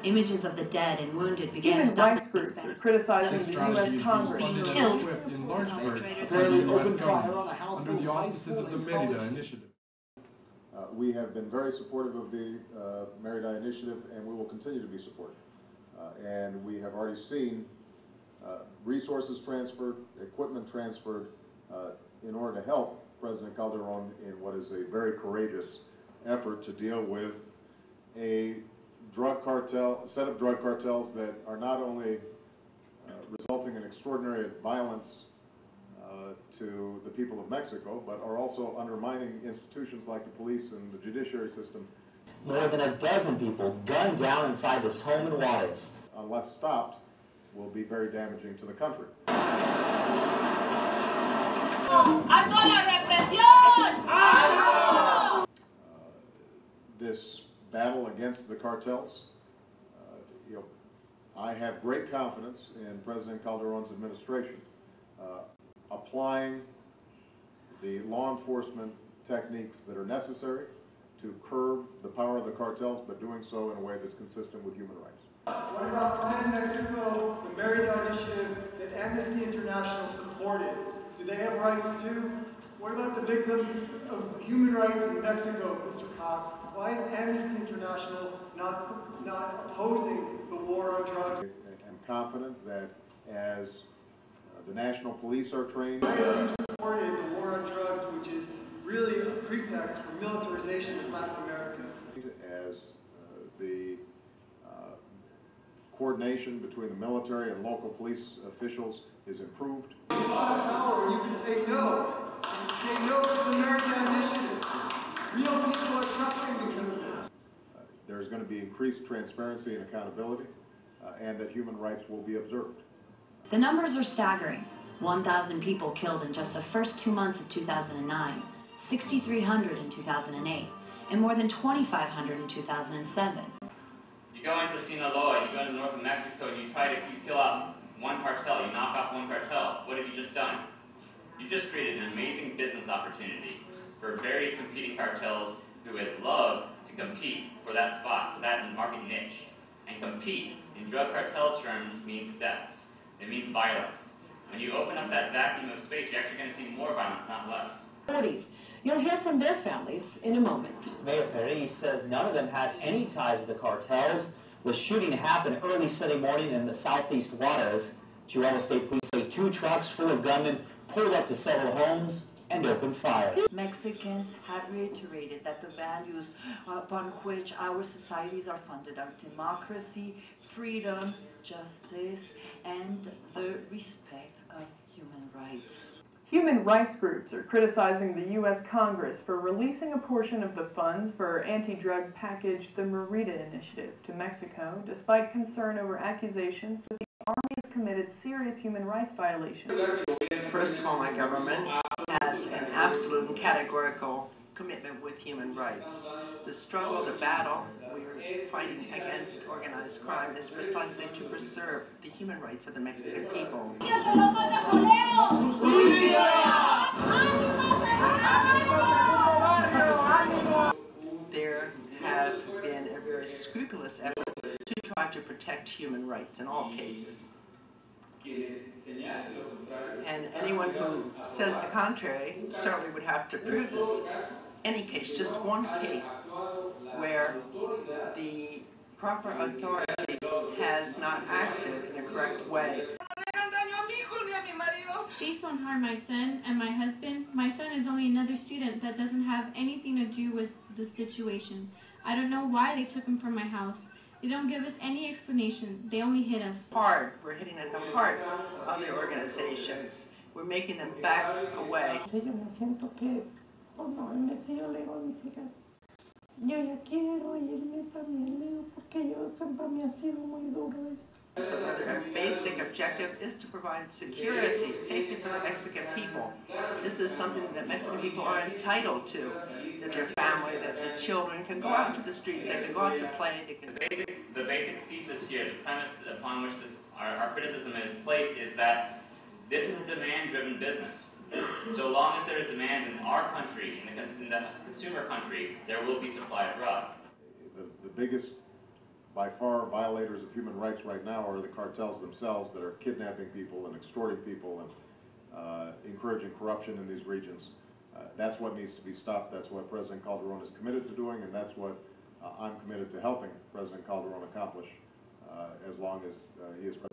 Images of the dead and wounded began to Human rights groups are criticizing the U.S. Congress being killed. In large part by the U.S. government under the auspices of the Mérida Initiative. We have been very supportive of the Mérida Initiative, and we will continue to be supportive. And we have already seen resources transferred, equipment transferred in order to help President Calderon in what is a very courageous effort to deal with a set of drug cartels that are not only resulting in extraordinary violence to the people of Mexico, but are also undermining institutions like the police and the judiciary system. More than a dozen people gunned down inside this home in Juarez. Unless stopped, will be very damaging to the country. This battle against the cartels, I have great confidence in President Calderon's administration applying the law enforcement techniques that are necessary to curb the power of the cartels, but doing so in a way that's consistent with human rights. What about Crime Mexico, the Mérida Initiative that Amnesty International supported? Do they have rights too? What about the victims of human rights in Mexico, Mr. Cox? Why is Amnesty International not opposing the war on drugs? I'm confident that as the national police are trained. Why have you supported the war on drugs, which is really a pretext for militarization of Latin America? As the coordination between the military and local police officials is improved. You have a lot of power, and you can say no. You can say no to the Mérida Initiative. Real people are suffering because of it. There's going to be increased transparency and accountability, and that human rights will be observed. The numbers are staggering. 1,000 people killed in just the first 2 months of 2009, 6,300 in 2008, and more than 2,500 in 2007. You go into Sinaloa, you go into the north of Mexico, and you kill out one cartel, you knock off one cartel. What have you just done? You just created an amazing business opportunity for various competing cartels who would love to compete for that spot, for that market niche. And compete in drug cartel terms means deaths. It means violence. When you open up that vacuum of space, you're actually going to see more violence, not less. You'll hear from their families in a moment. Mayor Perez says none of them had any ties to the cartels. The shooting happened early Sunday morning in the southeast Juarez. Chihuahua State Police say 2 trucks full of gunmen pulled up to several homes and opened fire. Mexicans have reiterated that the values upon which our societies are funded are democracy, freedom, justice, and the respect of human rights. Human rights groups are criticizing the U.S. Congress for releasing a portion of the funds for anti-drug package, the Mérida Initiative, to Mexico, despite concern over accusations that the Army has committed serious human rights violations. First of all, my government has an absolute and categorical commitment with human rights. The struggle, the battle we're fighting against organized crime is precisely to preserve the human rights of the Mexican people. There have been a very scrupulous effort to try to protect human rights in all cases. And anyone who says the contrary certainly would have to prove this. Any case, just one case where the proper authority has not acted in a correct way. Please don't harm my son and my husband. My son is only another student that doesn't have anything to do with the situation. I don't know why they took him from my house. They don't give us any explanation. They only hit us. Hard. We're hitting at the heart of the organizations. We're making them back away. Our basic objective is to provide security, safety for the Mexican people. This is something that Mexican people are entitled to, that their family, that their children can go out into the streets, they can go out to play. They can... The basic thesis here, the premise upon which our criticism is placed is that this is a demand-driven business. So long as there is demand in our country, in the consumer country, there will be supply abroad. The biggest by far, violators of human rights right now are the cartels themselves that are kidnapping people and extorting people and encouraging corruption in these regions. That's what needs to be stopped. That's what President Calderon is committed to doing, and that's what I'm committed to helping President Calderon accomplish as long as he is president.